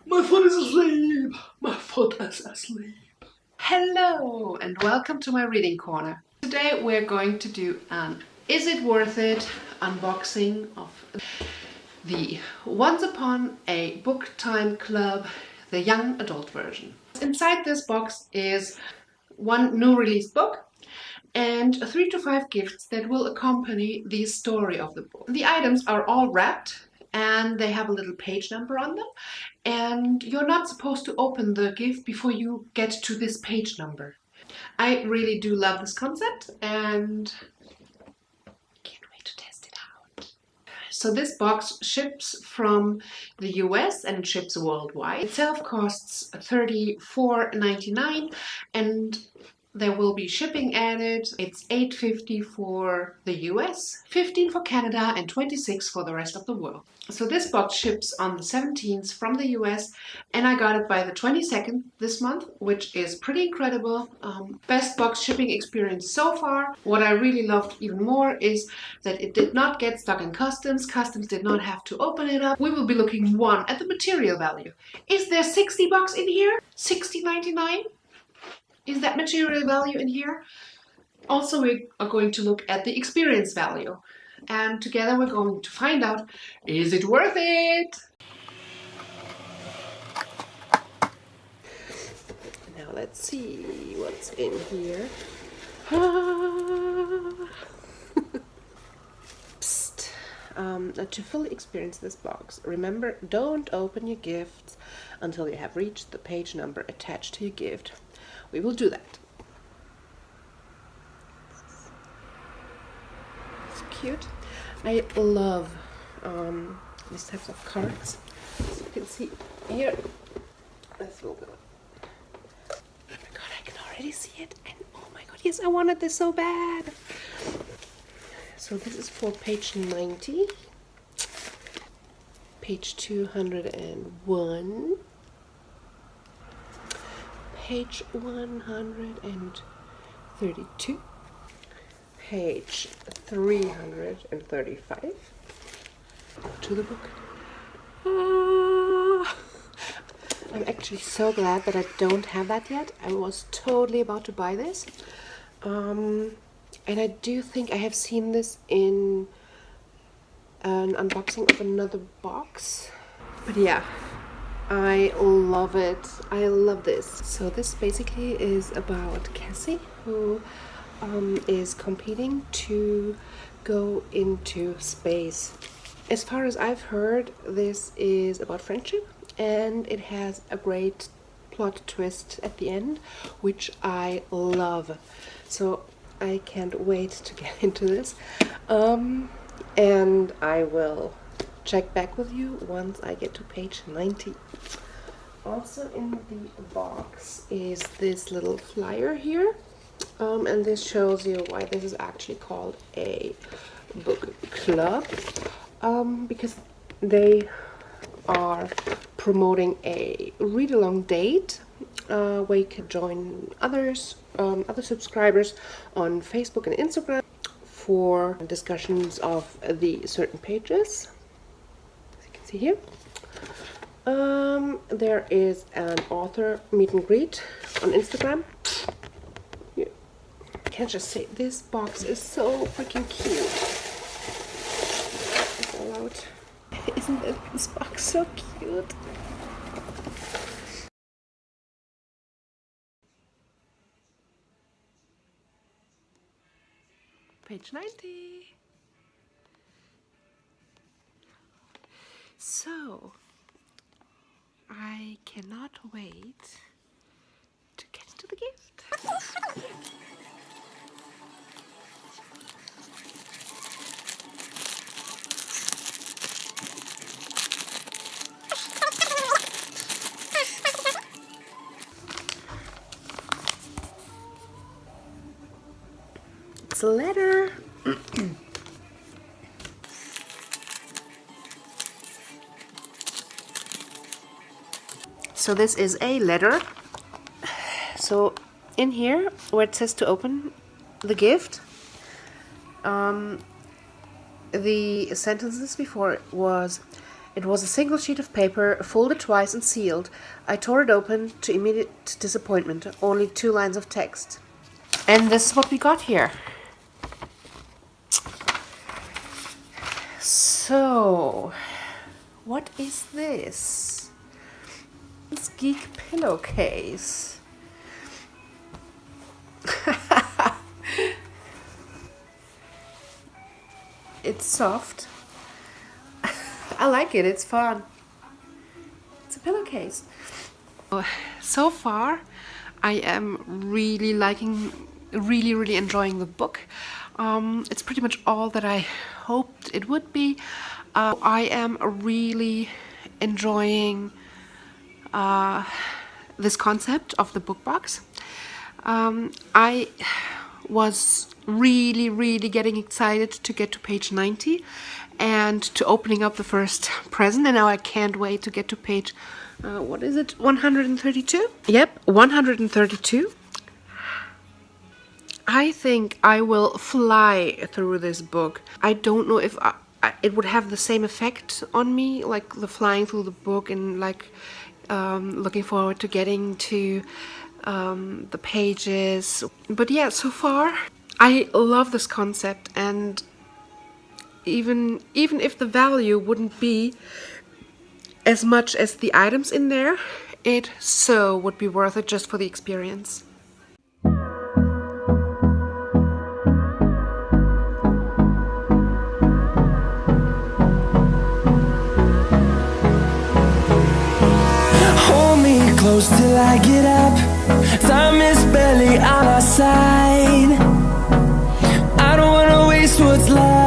My foot is asleep. My foot is asleep. Hello and welcome to my reading corner. Today we're going to do an Is It Worth It unboxing of the Once Upon a Book Time Club, the young adult version. Inside this box is one new release book and 3 to 5 gifts that will accompany the story of the book. The items are all wrapped and they have a little page number on them, and you're not supposed to open the gift before you get to this page number. I really do love this concept and can't wait to test it out. So this box ships from the US and it ships worldwide. Itself costs $34.99 and there will be shipping added. It's $8.50 for the US, $15 for Canada, and $26 for the rest of the world. So this box ships on the 17th from the US, and I got it by the 22nd this month, which is pretty incredible. Best box shipping experience so far. What I really loved even more is that it did not get stuck in customs. Customs did not have to open it up. We will be looking at the material value. Is there $60 in here? $60.99? Is that material value in here? Also, we are going to look at the experience value. And together we're going to find out, is it worth it? Now let's see what's in here. Psst. To fully experience this box, remember, don't open your gifts until you have reached the page number attached to your gift. We will do that. It's cute. I love these types of cards. As you can see here, this will go. Oh my god, I can already see it. And oh my god, yes, I wanted this so bad. So this is for page 90, page 201. Page 132, page 335, to the book. I'm actually so glad that I don't have that yet. I was totally about to buy this. And I do think I have seen this in an unboxing of another box. But yeah. I love it. I love this. So this basically is about Cassie, who is competing to go into space. As far as I've heard, this is about friendship, and it has a great plot twist at the end, which I love. So I can't wait to get into this. And I will check back with you once I get to page 90. Also in the box is this little flyer here, and this shows you why this is actually called a book club, because they are promoting a read-along date where you can join other subscribers on Facebook and Instagram for discussions of the certain pages. See here. There is an author meet and greet on Instagram. Yeah. I can't just say this box is so freaking cute. It's all out. Isn't this box so cute? Page 90. So, I cannot wait to get into the gift. It's a letter. So this is a letter. So in here, where it says to open the gift, the sentences before it was, It was a single sheet of paper, folded twice and sealed. I tore it open to immediate disappointment. Only 2 lines of text. And this is what we got here. So, what is this? It's Geek pillowcase. It's soft. I like it, it's fun. It's a pillowcase. So far, I am really really enjoying the book. It's pretty much all that I hoped it would be. I am really enjoying this concept of the book box. I was really getting excited to get to page 90 and to opening up the first present, and now I can't wait to get to page what is it, 132? Yep, 132. I think I will fly through this book. I don't know if it would have the same effect on me, like the flying through the book and like looking forward to getting to the pages. But yeah, so far I love this concept, and even if the value wouldn't be as much as the items in there, it so would be worth it just for the experience. Hold me close till I get up. Time is barely on our side. I don't wanna waste what's left.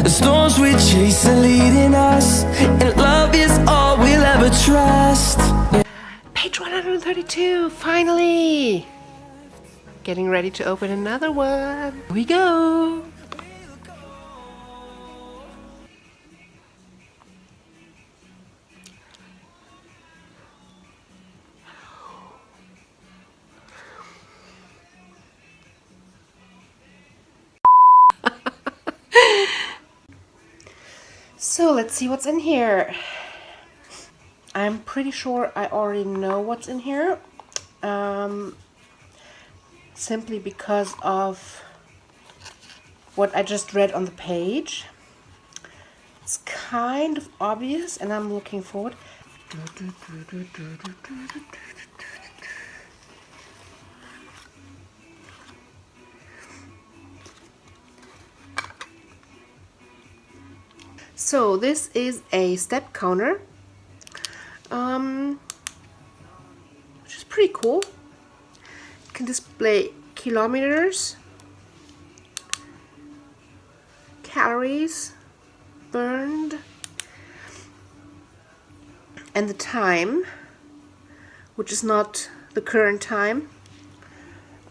The storms we chase are leading us, and love is all we'll ever trust. Page 132, finally! Getting ready to open another one. Here we go! So let's see what's in here. I'm pretty sure I already know what's in here, simply because of what I just read on the page. It's kind of obvious, and I'm looking forward. So this is a step counter, which is pretty cool. It can display kilometers, calories burned, and the time, which is not the current time.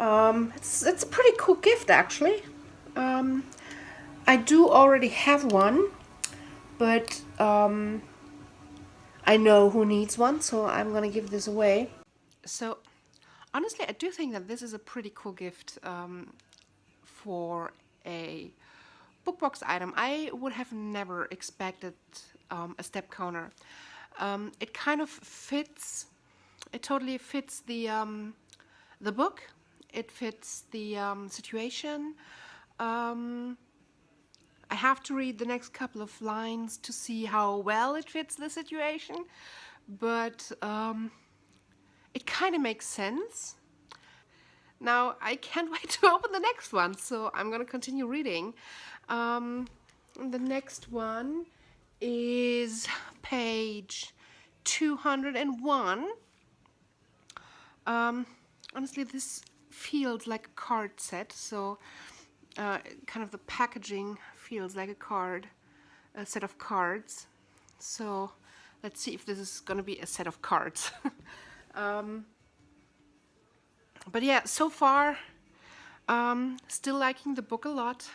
It's a pretty cool gift, actually. I do already have one, but I know who needs one, so I'm gonna give this away. So honestly, I do think that this is a pretty cool gift for a book box item. I would have never expected a step counter. It kind of fits. It totally fits the book. It fits the situation. I have to read the next couple of lines to see how well it fits the situation, but it kind of makes sense. Now I can't wait to open the next one, so I'm gonna continue reading. The next one is page 201. Honestly, this feels like a card set, so kind of the packaging feels like a set of cards. So let's see if this is gonna be a set of cards. But yeah, so far still liking the book a lot,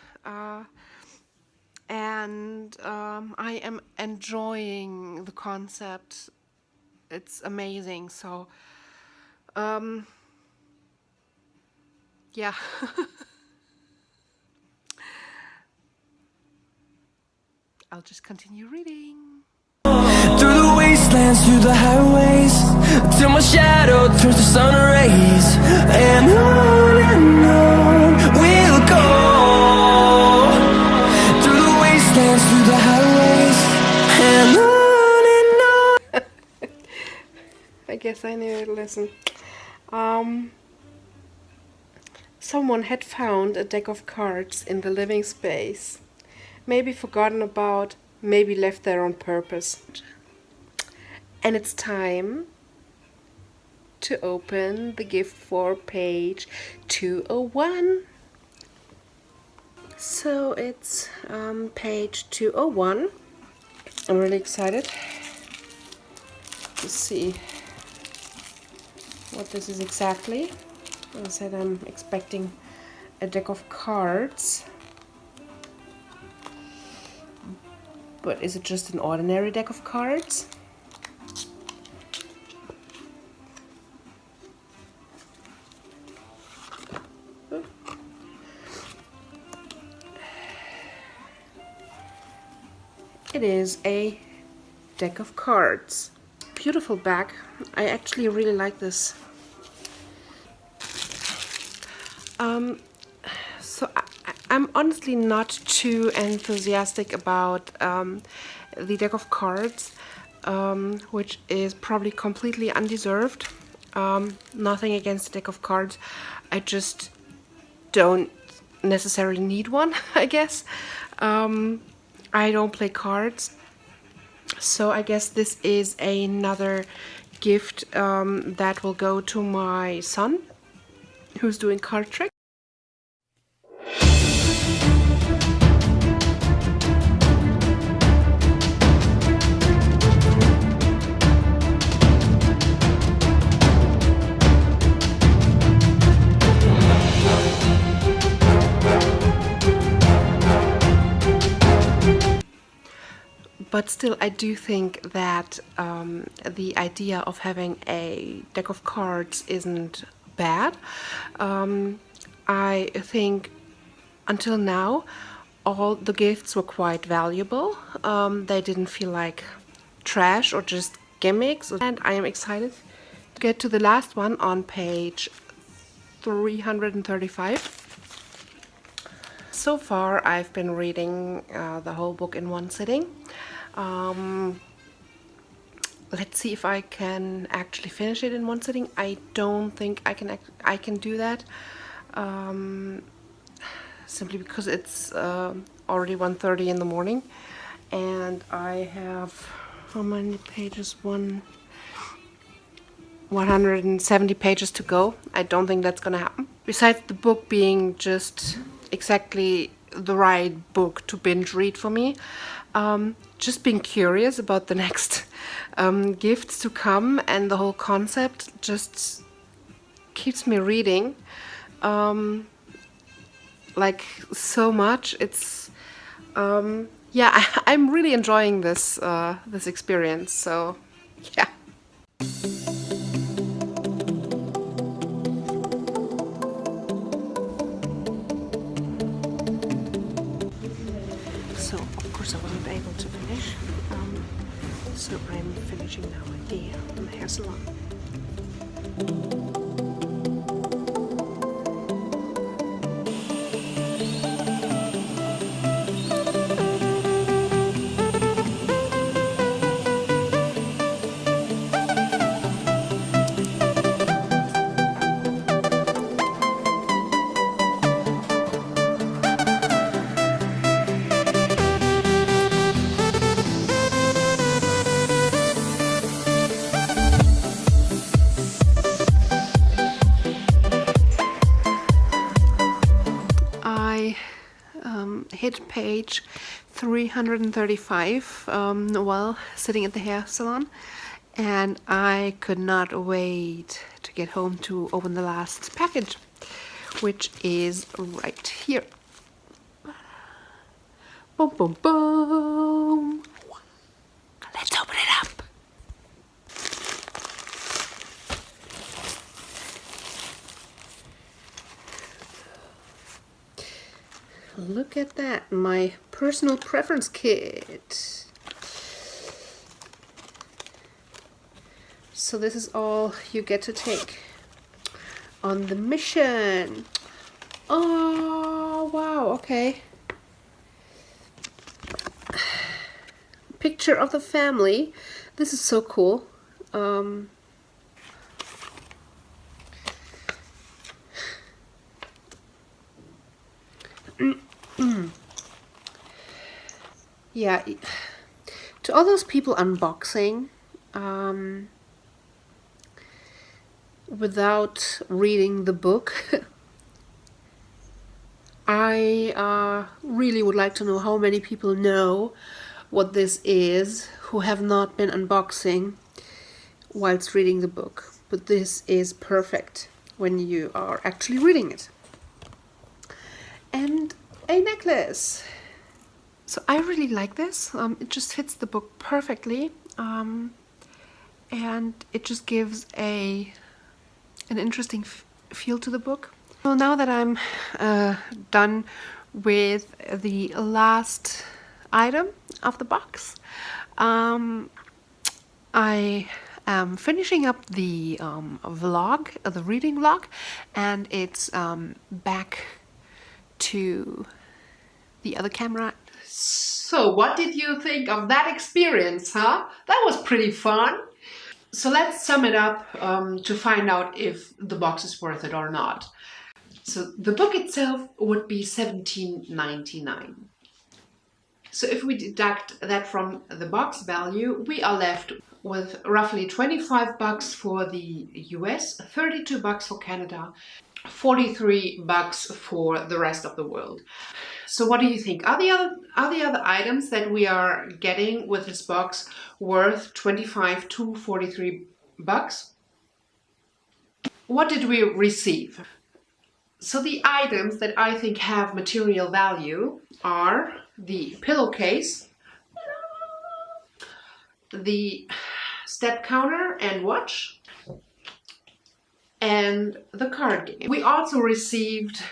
and I am enjoying the concept. It's amazing. So yeah. I'll just continue reading. Through the wastelands, through the highways, till my shadow turns to sun rays, and on we'll go. Through the wastelands, through the highways, and on. I guess I need to listen. Someone had found a deck of cards in the living space. Maybe forgotten about, maybe left there on purpose. And it's time to open the gift for page 201. So it's page 201. I'm really excited to see what this is exactly. As I said, I'm expecting a deck of cards. But is it just an ordinary deck of cards? It is a deck of cards. Beautiful back. I actually really like this. So I'm honestly not too enthusiastic about the deck of cards, which is probably completely undeserved. Nothing against the deck of cards. I just don't necessarily need one, I guess. I don't play cards, so I guess this is another gift that will go to my son, who's doing card tricks. But still, I do think that the idea of having a deck of cards isn't bad. I think until now, all the gifts were quite valuable. They didn't feel like trash or just gimmicks. And I am excited to get to the last one on page 335. So far, I've been reading the whole book in one sitting. Let's see if I can actually finish it in one sitting. I don't think I can do that, simply because it's already 1:30 in the morning, and I have how many pages? 170 pages to go. I don't think that's gonna happen. Besides the book being just exactly the right book to binge read for me, just being curious about the next gifts to come, and the whole concept just keeps me reading like so much. It's yeah, I'm really enjoying this this experience, so yeah. So of course I wasn't able to finish, so I'm finishing now at the hair salon. Hit page 335 while sitting at the hair salon, and I could not wait to get home to open the last package, which is right here. Boom, boom, boom. Let's open it up. Look at that, my personal preference kit. So this is all you get to take on the mission. Oh, wow, okay. Picture of the family. This is so cool. Yeah, to all those people unboxing without reading the book, I really would like to know how many people know what this is who have not been unboxing whilst reading the book. But this is perfect when you are actually reading it. And a necklace. So I really like this. It just fits the book perfectly, and it just gives an interesting feel to the book. Well, now that I'm done with the last item of the box, I am finishing up the vlog, the reading vlog, and it's back to the other camera. So what did you think of that experience, huh? That was pretty fun. So let's sum it up to find out if the box is worth it or not. So the book itself would be $17.99. So if we deduct that from the box value, we are left with roughly $25 for the US, $32 for Canada, $43 for the rest of the world. So what do you think? Are the other items that we are getting with this box worth $25 to $43? What did we receive? So the items that I think have material value are the pillowcase, the step counter and watch, and the card game. We also received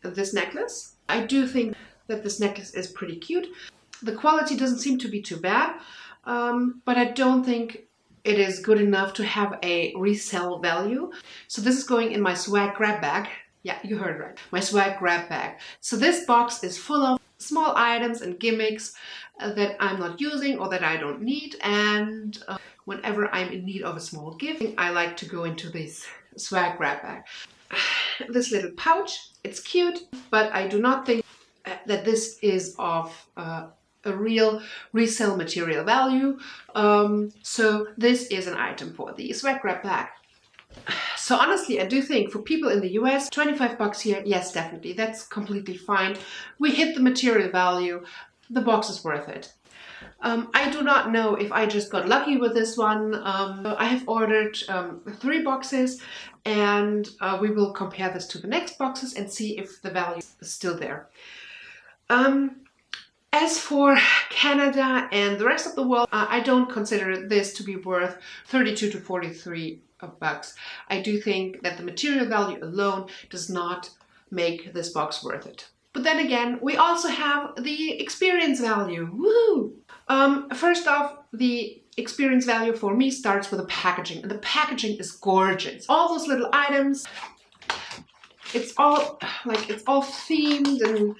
this necklace. I do think that this necklace is pretty cute. The quality doesn't seem to be too bad, but I don't think it is good enough to have a resale value. So this is going in my swag grab bag. Yeah, you heard right. My swag grab bag. So this box is full of small items and gimmicks that I'm not using or that I don't need. And whenever I'm in need of a small gift, I like to go into this swag grab bag. This little pouch, it's cute, but I do not think that this is of a real resale material value. So this is an item for the swag grab bag. So honestly, I do think for people in the US, $25 here, yes, definitely, that's completely fine. We hit the material value, the box is worth it. I do not know if I just got lucky with this one. I have ordered 3 boxes, and we will compare this to the next boxes and see if the value is still there. As for Canada and the rest of the world, I don't consider this to be worth $32 to $43. I do think that the material value alone does not make this box worth it. But then again, we also have the experience value. Woo! First off, the experience value for me starts with the packaging, and the packaging is gorgeous. All those little items, it's all themed, and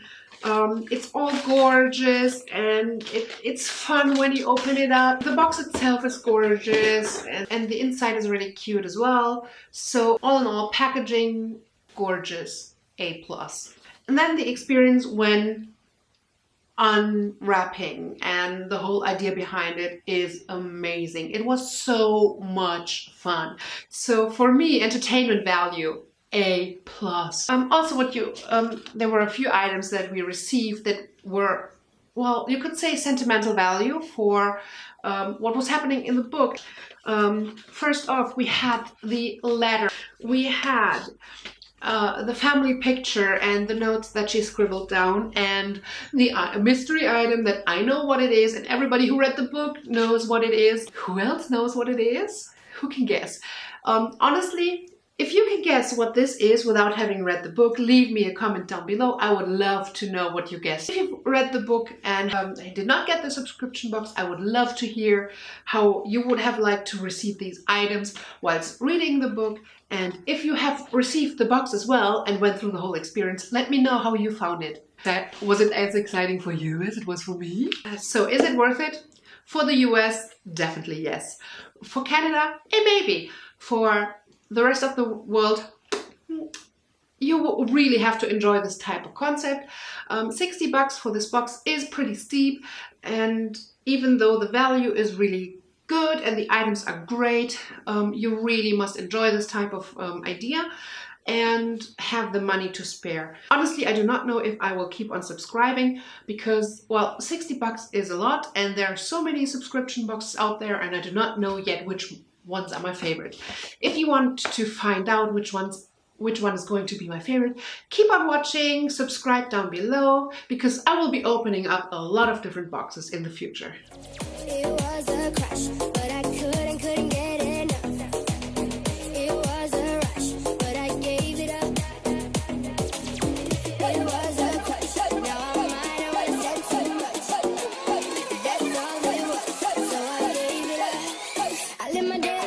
it's all gorgeous, and it's fun when you open it up. The box itself is gorgeous, and the inside is really cute as well. So all in all, packaging, gorgeous, A+. And then the experience when unwrapping and the whole idea behind it is amazing. It was so much fun. So for me, entertainment value, A+. Also, there were a few items that we received that were, well, you could say sentimental value for what was happening in the book. First off, we had the letter. We had the family picture and the notes that she scribbled down, and the mystery item that I know what it is, and everybody who read the book knows what it is. Who else knows what it is? Who can guess? Honestly, If you can guess what this is without having read the book, leave me a comment down below. I would love to know what you guessed. If you've read the book and did not get the subscription box, I would love to hear how you would have liked to receive these items whilst reading the book. And if you have received the box as well and went through the whole experience, let me know how you found it. Was it as exciting for you as it was for me? So is it worth it? For the US, definitely yes. For Canada, it may be. For the rest of the world, you will really have to enjoy this type of concept. 60 bucks for this box is pretty steep, and even though the value is really good and the items are great, you really must enjoy this type of idea and have the money to spare. Honestly, I do not know if I will keep on subscribing because, well, 60 bucks is a lot and there are so many subscription boxes out there and I do not know yet which ones are my favorite. If you want to find out which one is going to be my favorite, keep on watching, subscribe down below because I will be opening up a lot of different boxes in the future. It was a crush, but I couldn't get enough. It was a rush, but I gave it up. It was